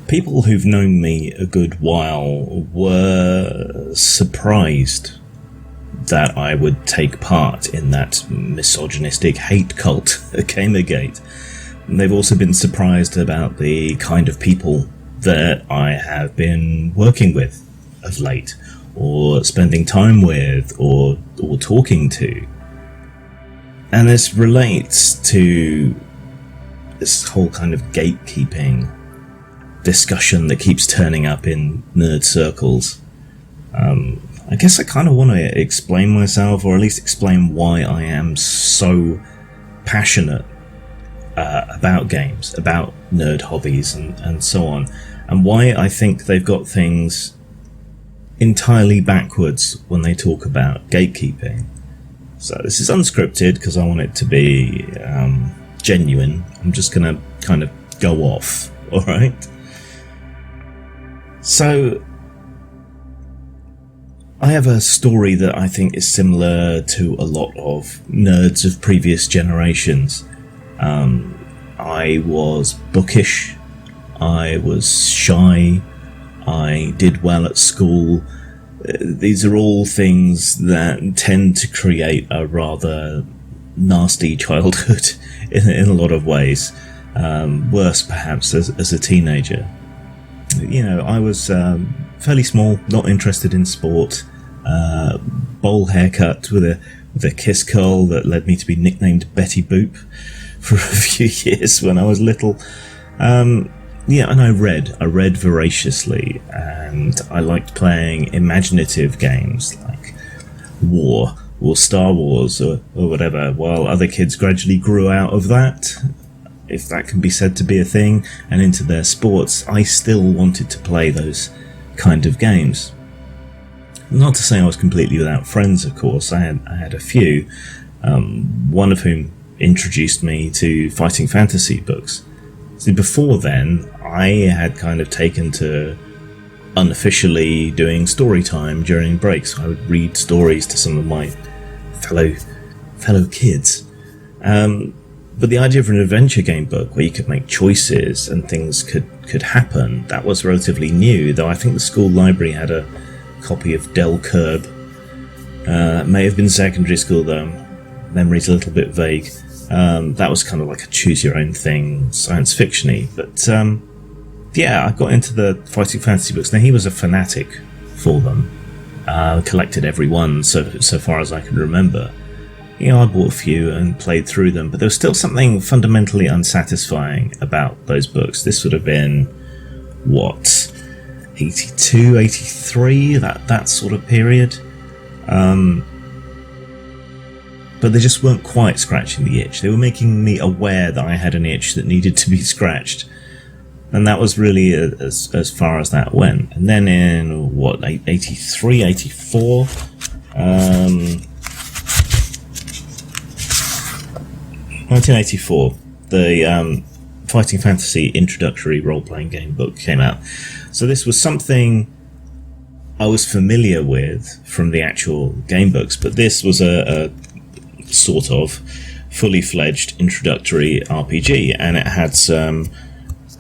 People who've known me a good while were surprised that I would take part in that misogynistic hate cult at Gamergate. And they've also been surprised about the kind of people that I have been working with of late, or spending time with, or talking to. And this relates to this whole kind of gatekeeping discussion that keeps turning up in nerd circles. I guess I kind of want to explain myself, or at least explain why I am so passionate about games, about nerd hobbies and so on, and why I think they've got things entirely backwards when they talk about gatekeeping. So this is unscripted because I want it to be genuine. I'm just going to kind of go off, alright? So, I have a story that I think is similar to a lot of nerds of previous generations. I was bookish, I was shy, I did well at school. These are all things that tend to create a rather nasty childhood in a lot of ways. Worse, perhaps, as a teenager. You know, I was fairly small, not interested in sport, bowl haircut with a kiss curl that led me to be nicknamed Betty Boop for a few years when I was little. Yeah, and I read voraciously, and I liked playing imaginative games like War or Star Wars or whatever, while other kids gradually grew out of that, if that can be said to be a thing, and into their sports. I still wanted to play those kind of games. Not to say I was completely without friends, of course. I had a few, one of whom introduced me to fighting fantasy books. See, before then, I had kind of taken to unofficially doing Storytime during breaks. I would read stories to some of my fellow kids. But the idea of an adventure game book where you could make choices and things could happen, that was relatively new, though I think the school library had a copy of Del Curb. May have been secondary school, though. Memory's a little bit vague. That was kind of like a choose-your-own thing, science fiction-y. But, yeah, I got into the fighting fantasy books. Now, he was a fanatic for them. Collected every one, so far as I can remember. You know, I bought a few and played through them, but there was still something fundamentally unsatisfying about those books. This would have been, what, 82, 83, that sort of period. But they just weren't quite scratching the itch. They were making me aware that I had an itch that needed to be scratched. And that was really as far as that went. And then in, 83, 84... 1984, the Fighting Fantasy introductory role-playing game book came out. So this was something I was familiar with from the actual game books, but this was a sort of fully fledged introductory RPG, and it had some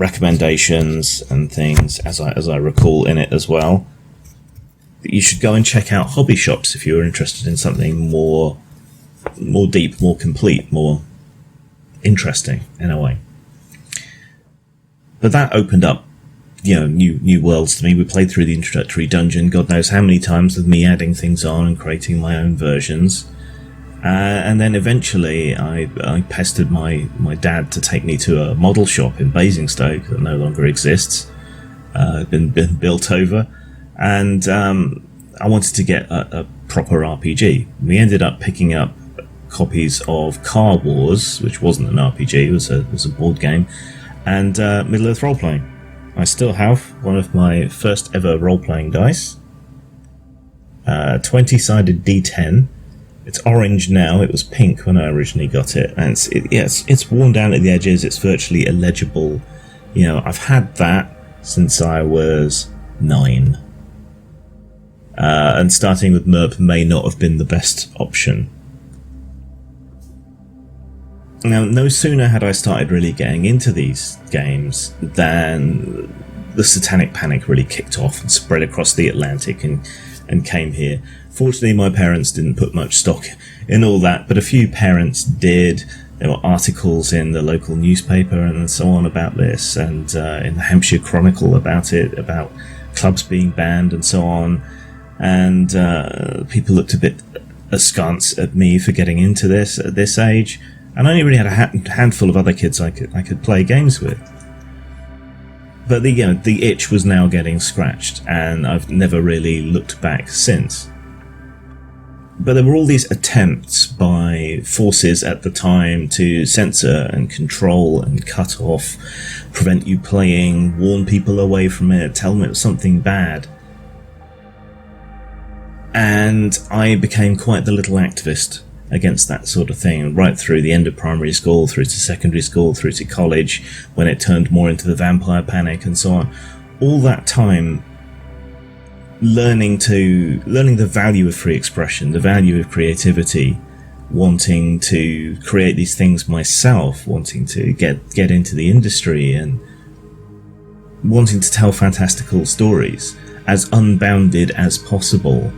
recommendations and things, as I recall, in it as well. You should go and check out hobby shops if you're interested in something more deep, more complete, more interesting in a way. But that opened up, new worlds to me. We played through the introductory dungeon, God knows how many times, with me adding things on and creating my own versions. And then eventually I pestered my dad to take me to a model shop in Basingstoke that no longer exists, been built over, and I wanted to get a proper RPG. We ended up picking up copies of Car Wars, which wasn't an RPG, it was a board game, and Middle-earth role-playing. I still have one of my first ever role-playing dice, 20-sided D10. It's orange now. It was pink when I originally got it, and it's worn down at the edges. It's virtually illegible. I've had that since I was 9, and starting with MERP may not have been the best option. Now, no sooner had I started really getting into these games than the satanic panic really kicked off and spread across the Atlantic and came here. Fortunately, my parents didn't put much stock in all that, but a few parents did. There were articles in the local newspaper and so on about this, and in the Hampshire Chronicle about it, about clubs being banned and so on. And people looked a bit askance at me for getting into this at this age, and I only really had a handful of other kids I could play games with. But the itch was now getting scratched, and I've never really looked back since. But there were all these attempts by forces at the time to censor and control and cut off, prevent you playing, warn people away from it, tell them it was something bad. And I became quite the little activist against that sort of thing, right through the end of primary school, through to secondary school, through to college, when it turned more into the vampire panic and so on. All that time learning the value of free expression, the value of creativity, wanting to create these things myself, wanting to get into the industry, and wanting to tell fantastical stories as unbounded as possible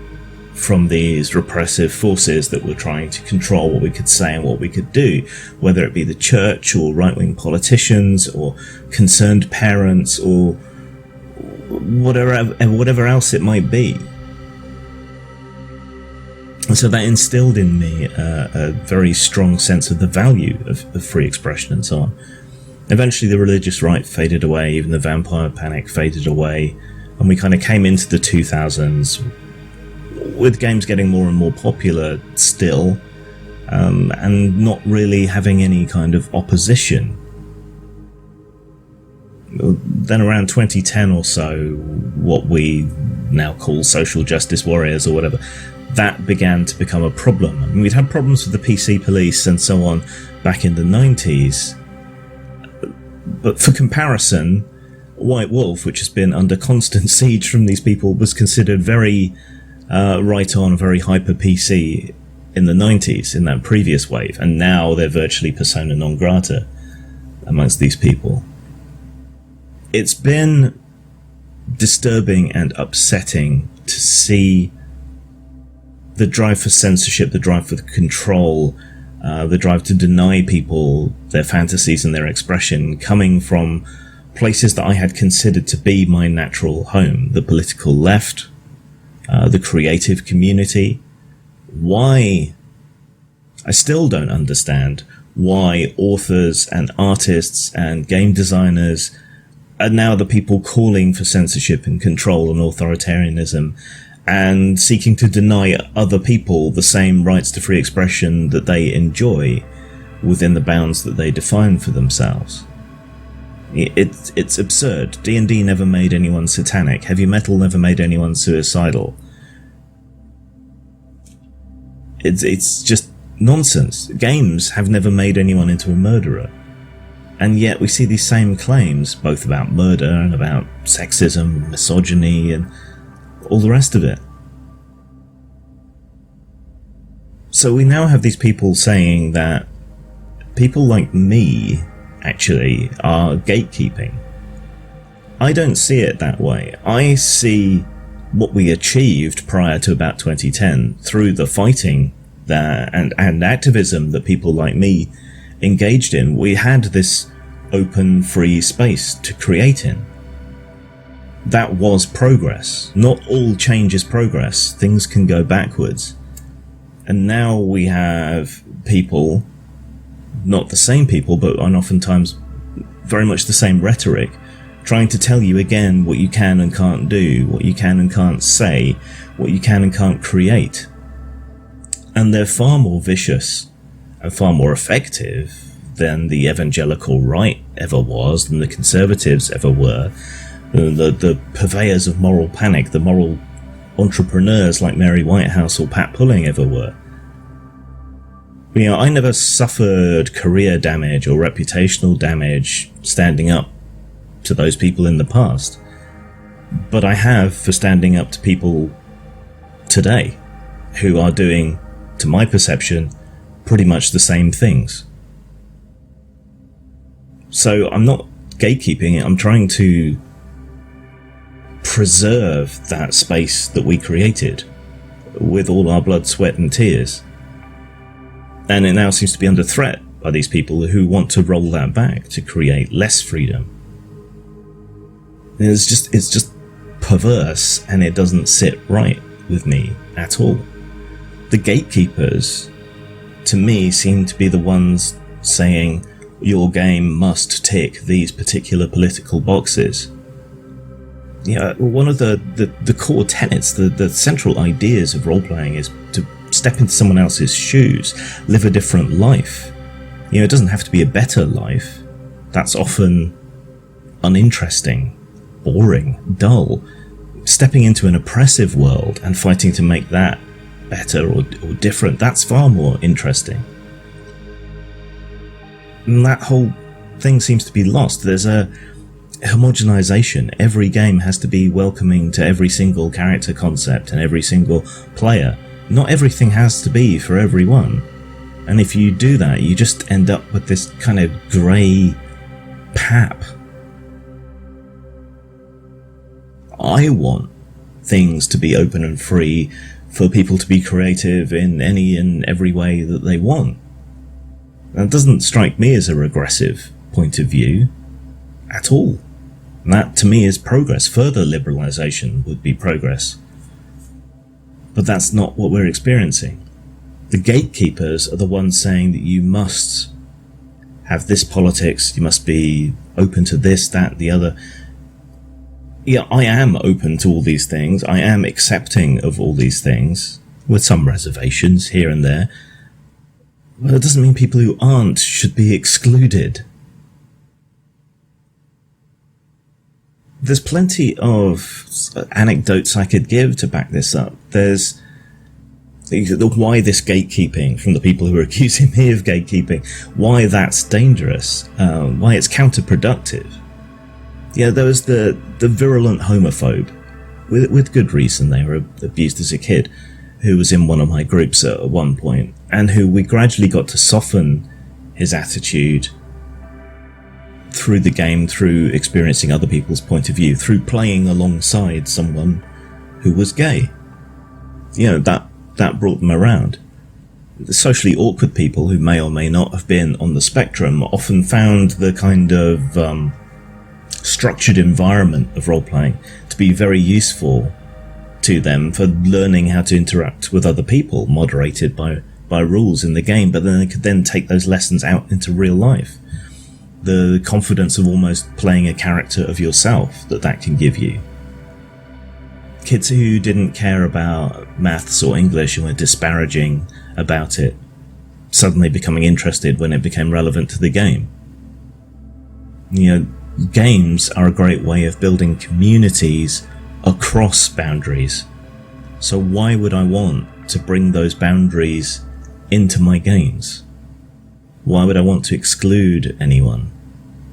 from these repressive forces that were trying to control what we could say and what we could do, whether it be the church or right-wing politicians or concerned parents or whatever else it might be. And so that instilled in me a very strong sense of the value of free expression and so on. Eventually the religious right faded away, even the vampire panic faded away, and we kind of came into the 2000s with games getting more and more popular still, and not really having any kind of opposition. Then around 2010 or so, what we now call social justice warriors or whatever, that began to become a problem. I mean, we'd had problems with the PC police and so on back in the 90s, but for comparison, White Wolf, which has been under constant siege from these people, was considered very right on, very hyper PC in the 90s, in that previous wave, and now they're virtually persona non grata amongst these people. It's been disturbing and upsetting to see the drive for censorship, the drive for control, the drive to deny people their fantasies and their expression coming from places that I had considered to be my natural home, the political left, the creative community. Why? I still don't understand why authors and artists and game designers are now the people calling for censorship and control and authoritarianism and seeking to deny other people the same rights to free expression that they enjoy within the bounds that they define for themselves. It's absurd. D&D never made anyone satanic. Heavy metal never made anyone suicidal. It's just nonsense. Games have never made anyone into a murderer. And yet we see these same claims, both about murder and about sexism, misogyny, and all the rest of it. So we now have these people saying that people like me, actually, are gatekeeping. I don't see it that way. I see what we achieved prior to about 2010 through the fighting that and activism that people like me engaged in. We had this open, free space to create in. That was progress. Not all change is progress. Things can go backwards. And now we have people, not the same people, but oftentimes very much the same rhetoric, trying to tell you again what you can and can't do, what you can and can't say, what you can and can't create. And they're far more vicious and far more effective than the evangelical right ever was, than the conservatives ever were, the purveyors of moral panic, the moral entrepreneurs like Mary Whitehouse or Pat Pulling ever were. You know, I never suffered career damage or reputational damage standing up to those people in the past, but I have for standing up to people today who are doing, to my perception, pretty much the same things. So I'm not gatekeeping it. I'm trying to preserve that space that we created with all our blood, sweat and tears. And it now seems to be under threat by these people who want to roll that back to create less freedom. It's just perverse, and it doesn't sit right with me at all. The gatekeepers, to me, seem to be the ones saying your game must tick these particular political boxes. Yeah, one of the core tenets, the central ideas of role-playing is to step into someone else's shoes, live a different life. It doesn't have to be a better life. That's often uninteresting, boring, dull. Stepping into an oppressive world and fighting to make that better or different, that's far more interesting. And that whole thing seems to be lost. There's a homogenization. Every game has to be welcoming to every single character concept and every single player. Not everything has to be for everyone. And if you do that, you just end up with this kind of grey pap. I want things to be open and free for people to be creative in any and every way that they want. That doesn't strike me as a regressive point of view at all. And that, to me, is progress. Further liberalisation would be progress. But that's not what we're experiencing. The gatekeepers are the ones saying that you must have this politics, you must be open to this, that, the other. Yeah, I am open to all these things. I am accepting of all these things, with some reservations here and there. But it doesn't mean people who aren't should be excluded. There's plenty of anecdotes I could give to back this up. There's why this gatekeeping, from the people who are accusing me of gatekeeping, why that's dangerous, why it's counterproductive. Yeah, there was the virulent homophobe, with good reason. They were abused as a kid, who was in one of my groups at one point, and who we gradually got to soften his attitude through the game, through experiencing other people's point of view, through playing alongside someone who was gay. That brought them around. The socially awkward people who may or may not have been on the spectrum often found the kind of structured environment of role-playing to be very useful to them for learning how to interact with other people, moderated by rules in the game, but then they could then take those lessons out into real life. The confidence of almost playing a character of yourself that can give you. Kids who didn't care about maths or English and were disparaging about it, suddenly becoming interested when it became relevant to the game. Games are a great way of building communities across boundaries. So why would I want to bring those boundaries into my games? Why would I want to exclude anyone?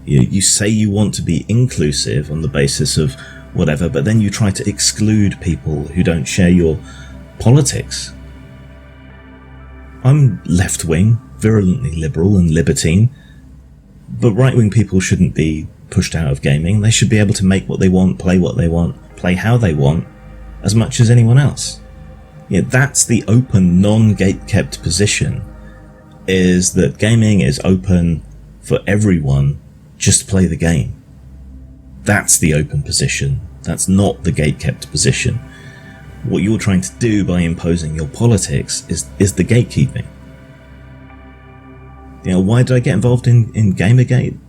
You say you want to be inclusive on the basis of whatever, but then you try to exclude people who don't share your politics. I'm left-wing, virulently liberal and libertine, but right-wing people shouldn't be pushed out of gaming. They should be able to make what they want, play how they want, as much as anyone else. That's the open, non-gate-kept position, is that gaming is open for everyone, just play the game. That's the open position. That's not the gate-kept position. What you're trying to do by imposing your politics is the gatekeeping. Why did I get involved in Gamergate?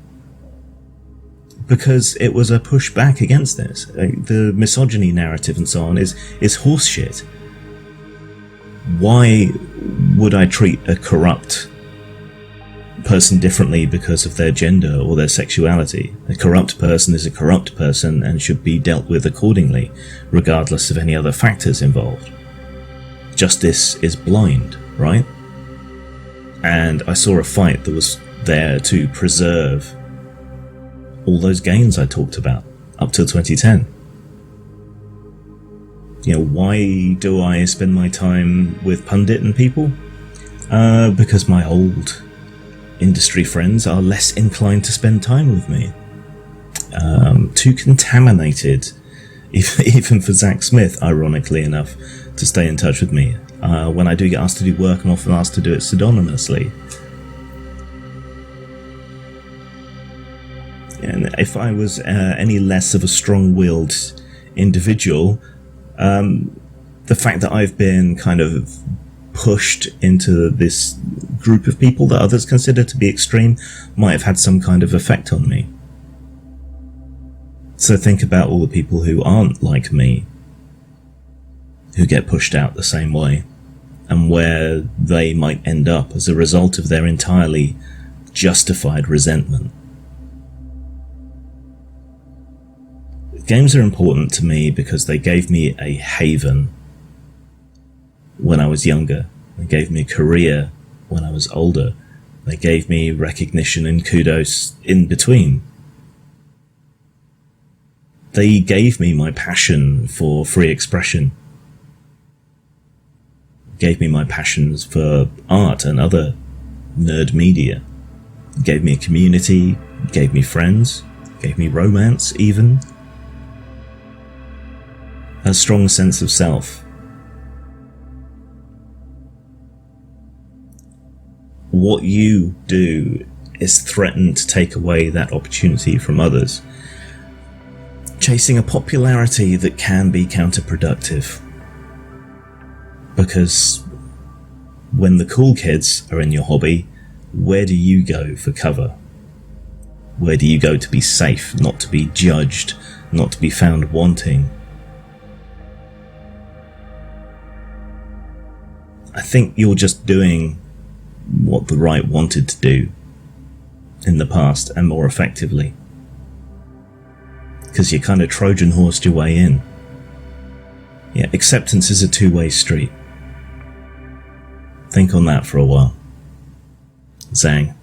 Because it was a pushback against this. The misogyny narrative and so on is horseshit. Why would I treat a corrupt person differently because of their gender or their sexuality? A corrupt person is a corrupt person and should be dealt with accordingly, regardless of any other factors involved. Justice is blind, right? And I saw a fight that was there to preserve all those gains I talked about up till 2010. Why do I spend my time with pundit and people? Because my old industry friends are less inclined to spend time with me. Too contaminated even for Zach Smith, ironically enough, to stay in touch with me. When I do get asked to do work, I'm often asked to do it pseudonymously. And if I was any less of a strong-willed individual, the fact that I've been kind of pushed into this group of people that others consider to be extreme might have had some kind of effect on me. So think about all the people who aren't like me, who get pushed out the same way, and where they might end up as a result of their entirely justified resentment. Games are important to me because they gave me a haven when I was younger. They gave me a career when I was older. They gave me recognition and kudos in between. They gave me my passion for free expression. Gave me my passions for art and other nerd media. Gave me a community, gave me friends, gave me romance even. A strong sense of self. What you do is threaten to take away that opportunity from others, chasing a popularity that can be counterproductive. Because when the cool kids are in your hobby, where do you go for cover? Where do you go to be safe, not to be judged, not to be found wanting? I think you're just doing what the right wanted to do in the past and more effectively. Because you kind of Trojan horsed your way in. Yeah, acceptance is a two-way street. Think on that for a while. Zang.